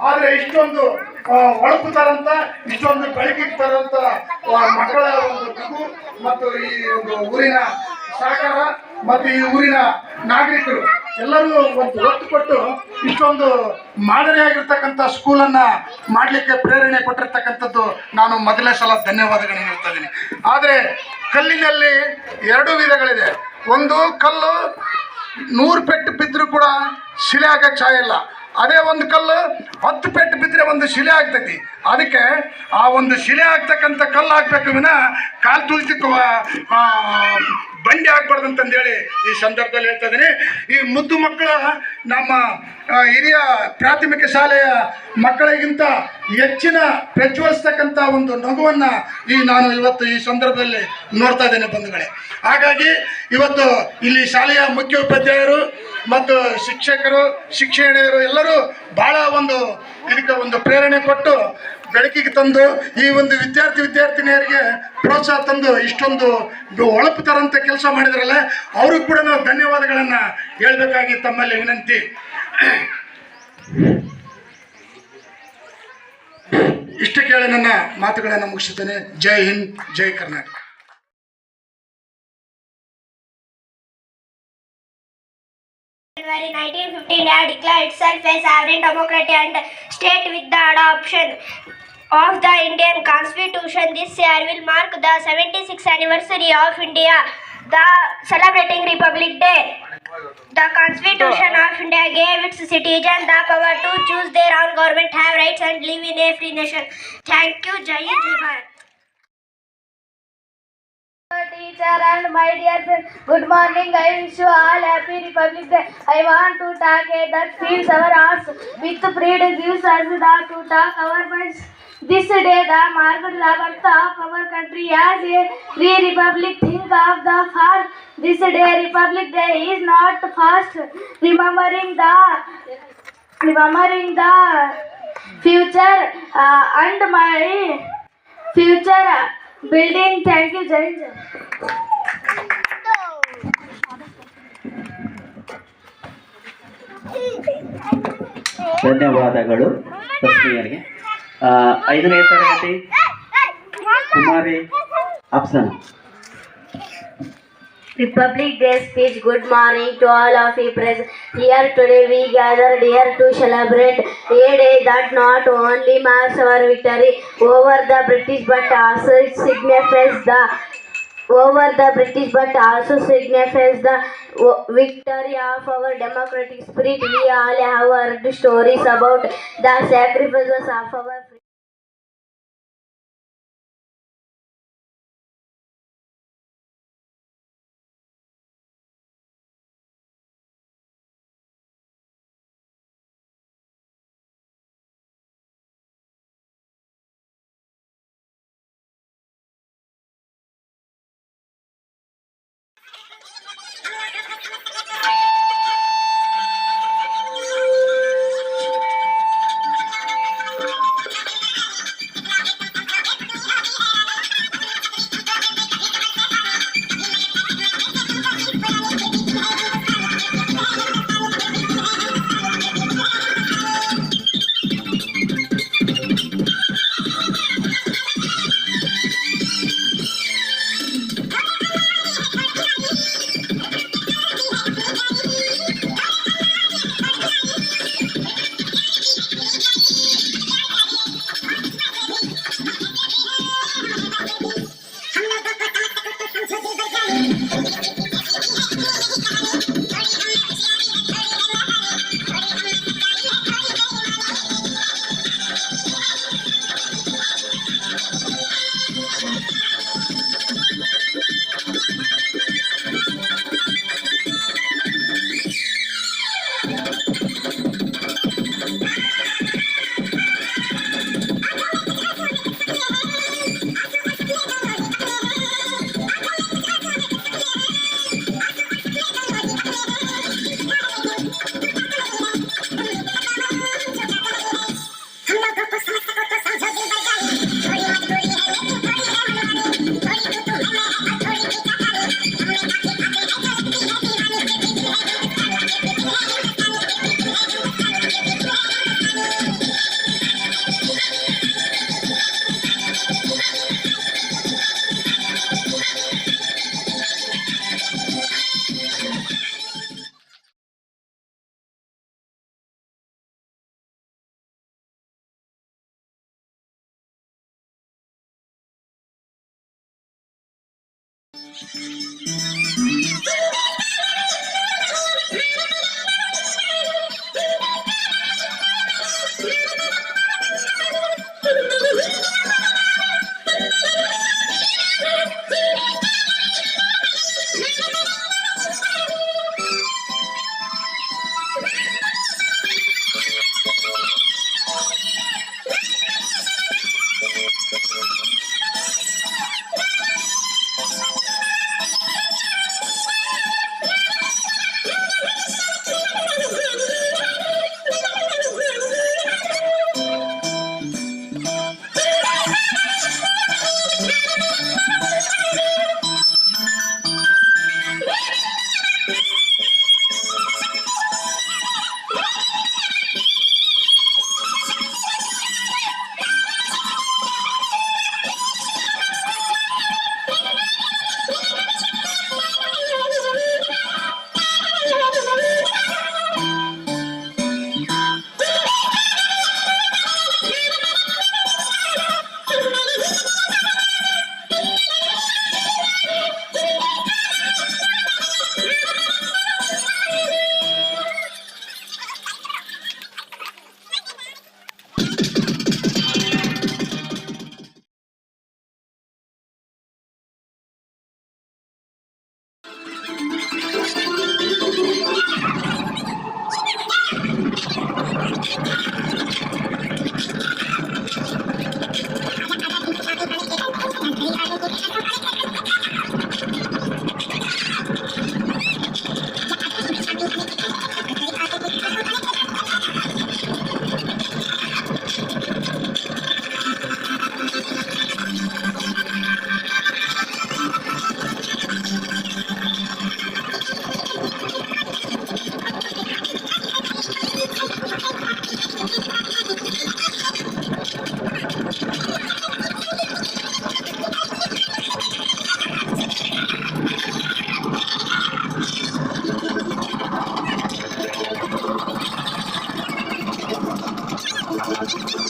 ಆದರೆ ಇಷ್ಟೊಂದು ಒಳಪು ತರಂತ ಇಷ್ಟೊಂದು ಬೆಳಕಿಗೆ ತರಂತ ಮಕ್ಕಳ ಒಂದು ನಗು ಮತ್ತು ಈ ಒಂದು ಊರಿನ ಸಹಕಾರ ಮತ್ತು ಈ ಊರಿನ ನಾಗರಿಕರು ಎಲ್ಲರೂ ಒಂದು ಒತ್ತು ಕೊಟ್ಟು ಇಷ್ಟೊಂದು ಮಾದರಿಯಾಗಿರ್ತಕ್ಕಂಥ ಸ್ಕೂಲನ್ನು ಮಾಡಲಿಕ್ಕೆ ಪ್ರೇರಣೆ ಕೊಟ್ಟಿರ್ತಕ್ಕಂಥದ್ದು ನಾನು ಮೊದಲನೇ ಸಲ ಧನ್ಯವಾದಗಳನ್ನು ಹೇಳ್ತಾ ಇದ್ದೀನಿ. ಆದರೆ ಕಲ್ಲಿನಲ್ಲಿ ಎರಡು ವಿಧಗಳಿದೆ. ಒಂದು ಕಲ್ಲು 100 ಪೆಟ್ಟು ಬಿದ್ದರೂ ಕೂಡ ಶಿಲೆ ಆಗಕ್ಕೆ ಛಾಯಿಲ್ಲ. ಅದೇ ಒಂದು ಕಲ್ಲು 10 ಪೆಟ್ಟು ಬಿದ್ದರೆ ಒಂದು ಶಿಲೆ ಆಗ್ತೈತಿ. ಅದಕ್ಕೆ ಆ ಒಂದು ಶಿಲೆ ಆಗ್ತಕ್ಕಂಥ ಕಲ್ಲು ಹಾಕ್ಬೇಕು ವಿನ ಕಾಲು ತುಳಿತಕ್ಕ ಬಂಡಿ ಆಗ್ಬಾರ್ದು ಅಂತಂದೇಳಿ ಈ ಸಂದರ್ಭದಲ್ಲಿ ಹೇಳ್ತಾ ಇದ್ದೀನಿ. ಈ ಮುದ್ದು ಮಕ್ಕಳ ನಮ್ಮ ಹಿರಿಯ ಪ್ರಾಥಮಿಕ ಶಾಲೆಯ ಮಕ್ಕಳಿಗಿಂತ ಹೆಚ್ಚಿನ ಪ್ರಜ್ವಲಿಸ್ತಕ್ಕಂಥ ಒಂದು ನಗುವನ್ನು ನಾನು ಇವತ್ತು ಈ ಸಂದರ್ಭದಲ್ಲಿ ನೋಡ್ತಾ ಇದ್ದೇನೆ ಬಂಧುಗಳೇ. ಹಾಗಾಗಿ ಇವತ್ತು ಇಲ್ಲಿ ಶಾಲೆಯ ಮುಖ್ಯ ಉಪಾಧ್ಯಾಯರು ಮತ್ತು ಶಿಕ್ಷಕರು ಶಿಕ್ಷಣಿಯರು ಎಲ್ಲರೂ ಭಾಳ ಇದಕ್ಕೆ ಒಂದು ಪ್ರೇರಣೆ ಕೊಟ್ಟು ಬೆಳಕಿಗೆ ತಂದು ಈ ಒಂದು ವಿದ್ಯಾರ್ಥಿನಿಯರಿಗೆ ಪ್ರೋತ್ಸಾಹ ತಂದು ಇಷ್ಟೊಂದು ಒಳಪು ತರಂತ ಕೆಲಸ ಮಾಡಿದ್ರಲ್ಲ, ಅವ್ರಿಗೆ ಕೂಡ ನಾವು ಧನ್ಯವಾದಗಳನ್ನು ಹೇಳಬೇಕಾಗಿ ತಮ್ಮಲ್ಲಿ ವಿನಂತಿ. ಇಷ್ಟು ಕೇಳಿ ನನ್ನ ಮಾತುಗಳನ್ನು ಮುಗಿಸುತ್ತೇನೆ. ಜೈ ಹಿಂದ್, ಜೈ Karnataka. January 1915, India declared itself a sovereign democracy and state with the adoption of the Indian Constitution. This year will mark the 76th anniversary of India, the celebrating Republic Day. The Constitution of India gave its citizens the power to choose their own government, have rights and live in a free nation. Thank you. Jai Hind, Jai Bharat. Teacher and my dear friends, good morning. I wish you all happy Republic Day. I want to talk that fills our hearts with pride, gives us the to talk our minds. This day the marked the birth of our country as a free republic. Think of the past. This day Republic Day is not fast. Remembering the future and my future building. Thank you, Jai Hind. ಧನ್ಯವಾದಗಳು ಪ್ರಶ್ನೆಯರಿಗೆ. 5ನೇ ತರಗತಿ ಕುಮಾರಿ Afsana. Republic Day speech. Good morning to all of you present here. Today we gathered here to celebrate a day that not only marks our victory over the British but also signifies the victory of our democratic spirit. We all have heard stories about the sacrifices of our Thank you.